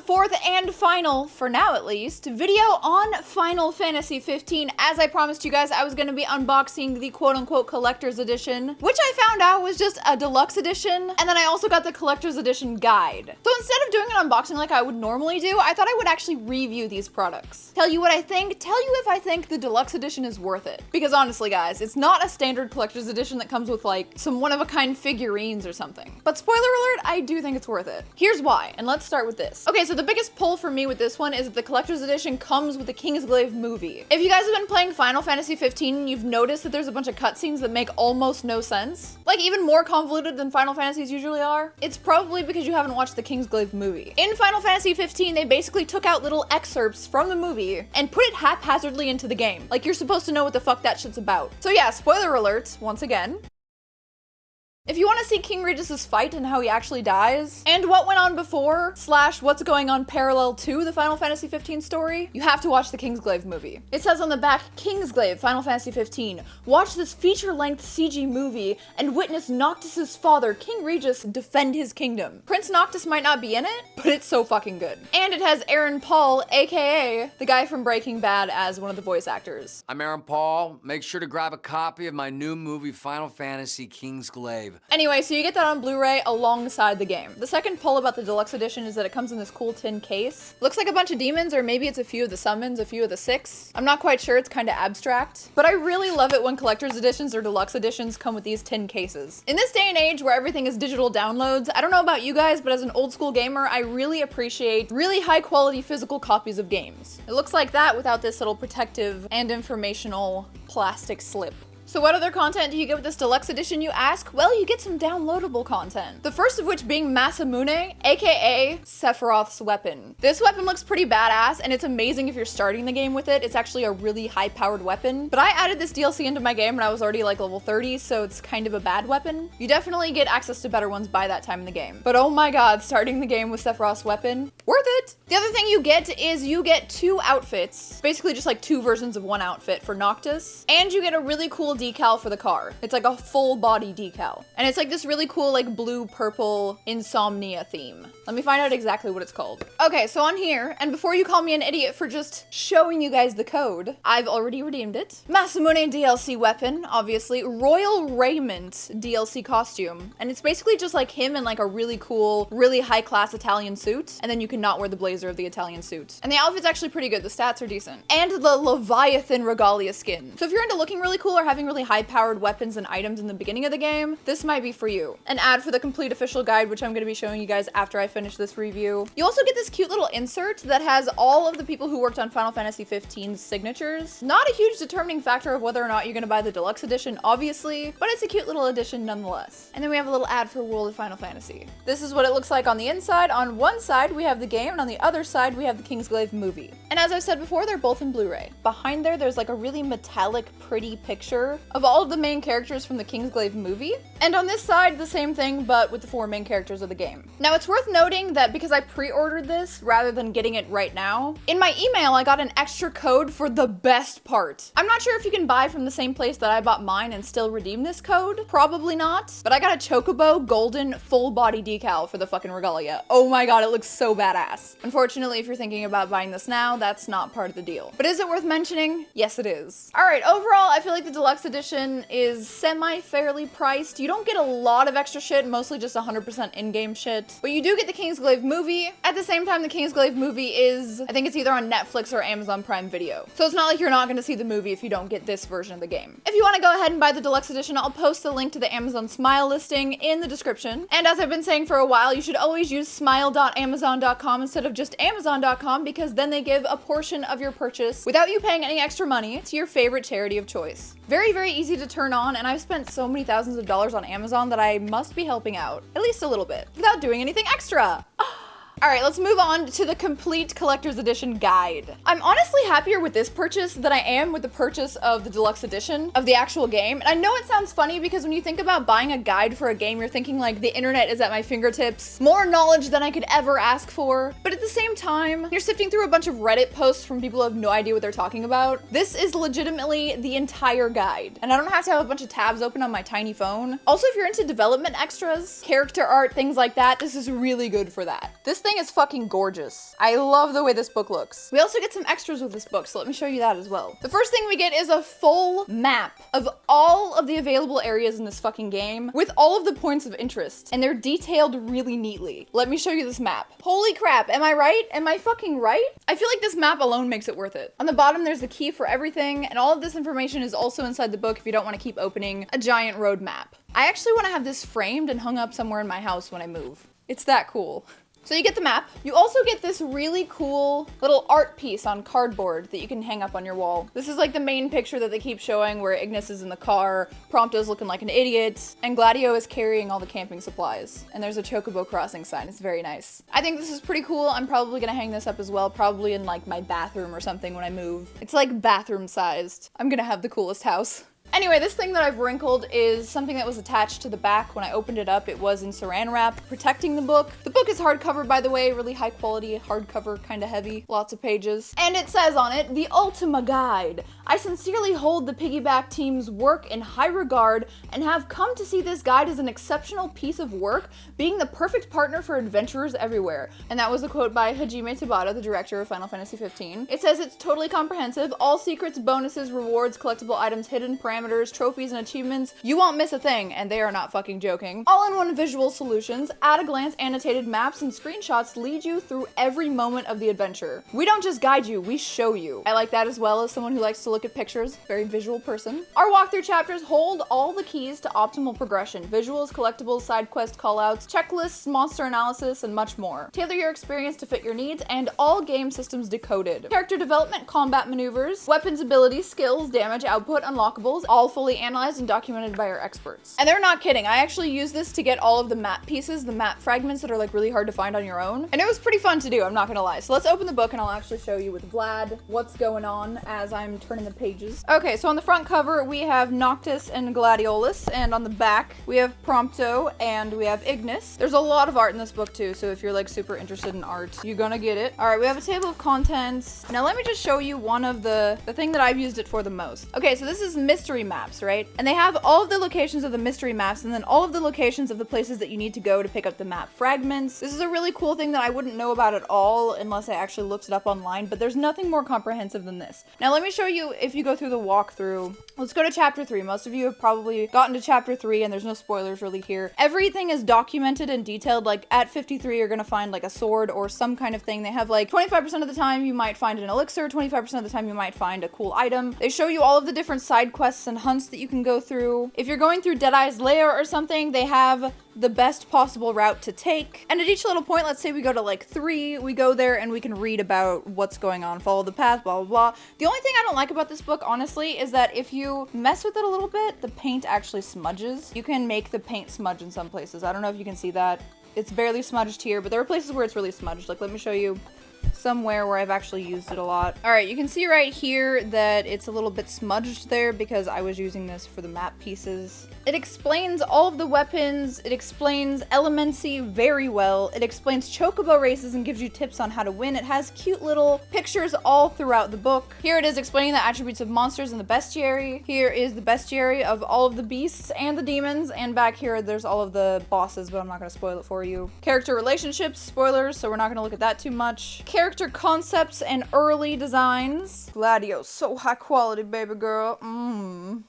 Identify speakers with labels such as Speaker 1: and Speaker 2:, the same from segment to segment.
Speaker 1: fourth and final, for now at least, video on Final Fantasy 15. As I promised you guys, I was gonna be unboxing the quote-unquote collector's edition, which I found out was just a deluxe edition, and then I also got the collector's edition guide. So instead of doing an unboxing like I would normally do, I thought I would actually review these products. Tell you what I think, tell you if I think the deluxe edition is worth it. Because honestly guys, it's not a standard collector's edition that comes with like some one-of-a-kind figurines or something. But spoiler alert, I do think it's worth it. Here's why, and let's start with this. Okay, so the biggest pull for me with this one is that the collector's edition comes with the Kingsglaive movie. If you guys have been playing Final Fantasy 15, you've noticed that there's a bunch of cutscenes that make almost no sense. Like even more convoluted than Final Fantasies usually are. It's probably because you haven't watched the Kingsglaive movie. In Final Fantasy 15, they basically took out little excerpts from the movie and put it haphazardly into the game. Like you're supposed to know what the fuck that shit's about. So yeah, spoiler alert, once again. If you want to see King Regis's fight and how he actually dies, and what went on before, / what's going on parallel to the Final Fantasy 15 story, you have to watch the Kingsglaive movie. It says on the back, Kingsglaive, Final Fantasy 15. Watch this feature-length CG movie and witness Noctis's father, King Regis, defend his kingdom. Prince Noctis might not be in it, but it's so fucking good. And it has Aaron Paul, aka the guy from Breaking Bad, as one of the voice actors.
Speaker 2: I'm Aaron Paul. Make sure to grab a copy of my new movie, Final Fantasy Kingsglaive.
Speaker 1: Anyway, so you get that on Blu-ray alongside the game. The second pull about the deluxe edition is that it comes in this cool tin case. Looks like a bunch of demons, or maybe it's a few of the summons, a few of the 6. I'm not quite sure, it's kind of abstract. But I really love it when collector's editions or deluxe editions come with these tin cases. In this day and age where everything is digital downloads, I don't know about you guys, but as an old school gamer, I really appreciate really high quality physical copies of games. It looks like that without this little protective and informational plastic slip. So what other content do you get with this deluxe edition, you ask? Well, you get some downloadable content. The first of which being Masamune, aka Sephiroth's weapon. This weapon looks pretty badass, and it's amazing if you're starting the game with it. It's actually a really high-powered weapon. But I added this DLC into my game when I was already like level 30, so it's kind of a bad weapon. You definitely get access to better ones by that time in the game. But oh my god, starting the game with Sephiroth's weapon, worth it! The other thing you get is you get 2 outfits. Basically just like 2 versions of one outfit for Noctis. And you get a really cool decal for the car. It's like a full body decal. And it's like this really cool like blue purple insomnia theme. Let me find out exactly what it's called. Okay, so on here, and before you call me an idiot for just showing you guys the code, I've already redeemed it. Masamune DLC weapon, obviously. Royal Raiment DLC costume. And it's basically just like him in like a really cool, really high class Italian suit. And then you can not wear the blazer of the Italian suit. And the outfit's actually pretty good. The stats are decent. And the Leviathan regalia skin. So if you're into looking really cool or having really high-powered weapons and items in the beginning of the game, this might be for you. An ad for the complete official guide, which I'm going to be showing you guys after I finish this review. You also get this cute little insert that has all of the people who worked on Final Fantasy 15's signatures. Not a huge determining factor of whether or not you're going to buy the deluxe edition, obviously, but it's a cute little addition nonetheless. And then we have a little ad for World of Final Fantasy. This is what it looks like on the inside. On one side, we have the game, and on the other side, we have the Kingsglaive movie. And as I've said before, they're both in Blu-ray. Behind there's like a really metallic, pretty picture of all of the main characters from the Kingsglaive movie. And on this side, the same thing, but with the 4 main characters of the game. Now, it's worth noting that because I pre-ordered this rather than getting it right now, in my email, I got an extra code for the best part. I'm not sure if you can buy from the same place that I bought mine and still redeem this code. Probably not. But I got a Chocobo golden full body decal for the fucking regalia. Oh my god, it looks so badass. Unfortunately, if you're thinking about buying this now, that's not part of the deal. But is it worth mentioning? Yes, it is. All right, overall, I feel like the deluxe edition is semi-fairly priced. You don't get a lot of extra shit, mostly just 100% in-game shit. But you do get the Kingsglaive movie. At the same time, the Kingsglaive movie is, I think it's either on Netflix or Amazon Prime Video. So it's not like you're not gonna see the movie if you don't get this version of the game. If you wanna go ahead and buy the deluxe edition, I'll post the link to the Amazon Smile listing in the description. And as I've been saying for a while, you should always use smile.amazon.com instead of just amazon.com, because then they give a portion of your purchase without you paying any extra money to your favorite charity of choice. Very, very easy to turn on, and I've spent so many thousands of dollars on Amazon that I must be helping out, at least a little bit, without doing anything extra. All right, let's move on to the complete collector's edition guide. I'm honestly happier with this purchase than I am with the purchase of the deluxe edition of the actual game. And I know it sounds funny because when you think about buying a guide for a game, you're thinking like the internet is at my fingertips, more knowledge than I could ever ask for. But at the same time, you're sifting through a bunch of Reddit posts from people who have no idea what they're talking about. This is legitimately the entire guide. And I don't have to have a bunch of tabs open on my tiny phone. Also, if you're into development extras, character art, things like that, this is really good for that. This thing thing is fucking gorgeous. I love the way this book looks. We also get some extras with this book, so let me show you that as well. The first thing we get is a full map of all of the available areas in this fucking game with all of the points of interest, and they're detailed really neatly. Let me show you this map. Holy crap, am I right? Am I fucking right? I feel like this map alone makes it worth it. On the bottom, there's the key for everything, and all of this information is also inside the book if you don't want to keep opening a giant road map. I actually want to have this framed and hung up somewhere in my house when I move. It's that cool. So you get the map. You also get this really cool little art piece on cardboard that you can hang up on your wall. This is like the main picture that they keep showing where Ignis is in the car, Prompto's looking like an idiot, and Gladio is carrying all the camping supplies. And there's a Chocobo Crossing sign. It's very nice. I think this is pretty cool. I'm probably gonna hang this up as well, probably in like my bathroom or something when I move. It's like bathroom sized. I'm gonna have the coolest house. Anyway, this thing that I've wrinkled is something that was attached to the back. When I opened it up, it was in saran wrap, protecting the book. The book is hardcover, by the way, really high quality, hardcover, kind of heavy, lots of pages. And it says on it, the Ultima Guide. I sincerely hold the Piggyback team's work in high regard and have come to see this guide as an exceptional piece of work, being the perfect partner for adventurers everywhere. And that was a quote by Hajime Tabata, the director of Final Fantasy XV. It says it's totally comprehensive, all secrets, bonuses, rewards, collectible items, hidden parameters, trophies, and achievements. You won't miss a thing, and they are not fucking joking. All-in-one visual solutions, at-a-glance annotated maps and screenshots lead you through every moment of the adventure. We don't just guide you, we show you. I like that as well as someone who likes to look at pictures, very visual person. Our walkthrough chapters hold all the keys to optimal progression, visuals, collectibles, side quest callouts, checklists, monster analysis, and much more. Tailor your experience to fit your needs, and all game systems decoded. Character development, combat maneuvers, weapons abilities, skills, damage, output, unlockables, all fully analyzed and documented by our experts. And they're not kidding, I actually used this to get all of the map pieces, the map fragments that are like really hard to find on your own. And it was pretty fun to do, I'm not gonna lie. So let's open the book and I'll actually show you with Vlad what's going on as I'm turning the pages. Okay, so on the front cover we have Noctis and Gladiolus, and on the back we have Prompto and we have Ignis. There's a lot of art in this book too, so if you're like super interested in art, you're gonna get it. All right, we have a table of contents. Now let me just show you one of the thing that I've used it for the most. Okay, so this is mystery maps, right? And they have all of the locations of the mystery maps and then all of the locations of the places that you need to go to pick up the map fragments. This is a really cool thing that I wouldn't know about at all unless I actually looked it up online, but there's nothing more comprehensive than this. Now let me show you if you go through the walkthrough. Let's go to chapter 3. Most of you have probably gotten to chapter 3 and there's no spoilers really here. Everything is documented and detailed. Like at 53 you're gonna find like a sword or some kind of thing. They have like 25% of the time you might find an elixir, 25% of the time you might find a cool item. They show you all of the different side quests and hunts that you can go through. If you're going through Deadeye's Lair or something, they have the best possible route to take. And at each little point, let's say we go to like 3, we go there and we can read about what's going on, follow the path, blah, blah, blah. The only thing I don't like about this book, honestly, is that if you mess with it a little bit, the paint actually smudges. You can make the paint smudge in some places. I don't know if you can see that. It's barely smudged here, but there are places where it's really smudged. Like, let me show you somewhere where I've actually used it a lot. All right, you can see right here that it's a little bit smudged there because I was using this for the map pieces. It explains all of the weapons, it explains Elemency very well, it explains chocobo races and gives you tips on how to win. It has cute little pictures all throughout the book. Here it is explaining the attributes of monsters in the bestiary. Here is the bestiary of all of the beasts and the demons, and back here there's all of the bosses, but I'm not gonna spoil it for you. Character relationships, spoilers, so we're not gonna look at that too much. Character concepts and early designs. Gladio, so high quality, baby girl.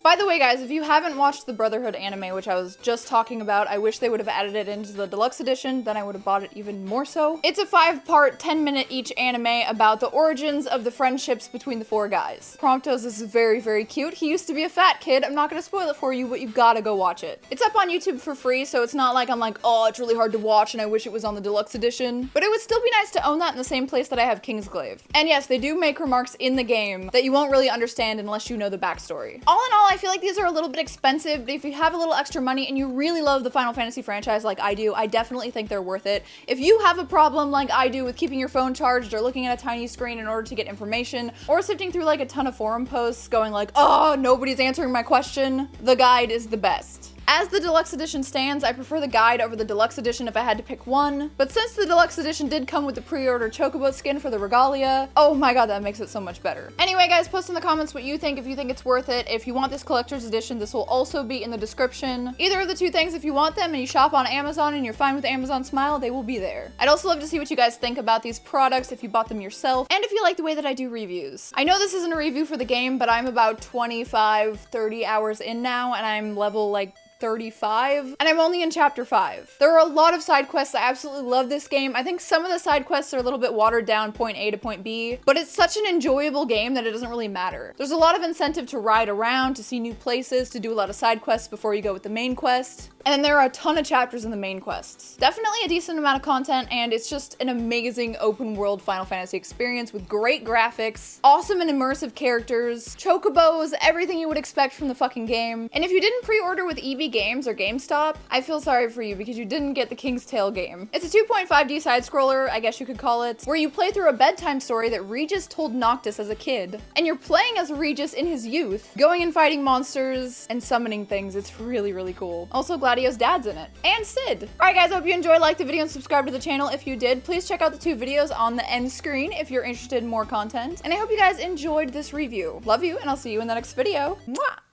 Speaker 1: By the way, guys, if you haven't watched the Brotherhood anime, which I was just talking about, I wish they would have added it into the deluxe edition, then I would have bought it even more so. It's a 5-part, 10-minute each anime about the origins of the friendships between the 4 guys. Prompto's is very, very cute. He used to be a fat kid. I'm not gonna spoil it for you, but you've gotta go watch it. It's up on YouTube for free, so it's not like I'm like, oh, it's really hard to watch and I wish it was on the deluxe edition. But it would still be nice to own that in the same place that I have Kingsglaive. And yes, they do make remarks in the game that you won't really understand unless you know the backstory. All in all, I feel like these are a little bit expensive, but if you have a little extra money and you really love the Final Fantasy franchise like I do, I definitely think they're worth it. If you have a problem like I do with keeping your phone charged or looking at a tiny screen in order to get information, or sifting through like a ton of forum posts going like, oh, nobody's answering my question, the guide is the best. As the deluxe edition stands, I prefer the guide over the deluxe edition if I had to pick one, but since the deluxe edition did come with the pre-order chocobo skin for the regalia, oh my god, that makes it so much better. Anyway guys, post in the comments what you think, if you think it's worth it. If you want this collector's edition, this will also be in the description. Either of the two things, if you want them and you shop on Amazon and you're fine with Amazon Smile, they will be there. I'd also love to see what you guys think about these products, if you bought them yourself, and if you like the way that I do reviews. I know this isn't a review for the game, but I'm about 25-30 hours in now, and I'm level like 35, and I'm only in chapter 5. There are a lot of side quests. I absolutely love this game. I think some of the side quests are a little bit watered down, point A to point B, but it's such an enjoyable game that it doesn't really matter. There's a lot of incentive to ride around, to see new places, to do a lot of side quests before you go with the main quest. And then there are a ton of chapters in the main quests. Definitely a decent amount of content, and it's just an amazing open world Final Fantasy experience with great graphics, awesome and immersive characters, chocobos, everything you would expect from the fucking game. And if you didn't pre-order with EB Games or GameStop, I feel sorry for you because you didn't get the King's Tale game. It's a 2.5D side-scroller, I guess you could call it, where you play through a bedtime story that Regis told Noctis as a kid. And you're playing as Regis in his youth, going and fighting monsters and summoning things. It's really, really cool. Also, Gladio's dad's in it. And Sid. Alright guys, I hope you enjoyed, like the video, and subscribe to the channel if you did. Please check out the 2 videos on the end screen if you're interested in more content. And I hope you guys enjoyed this review. Love you, and I'll see you in the next video. Mwah!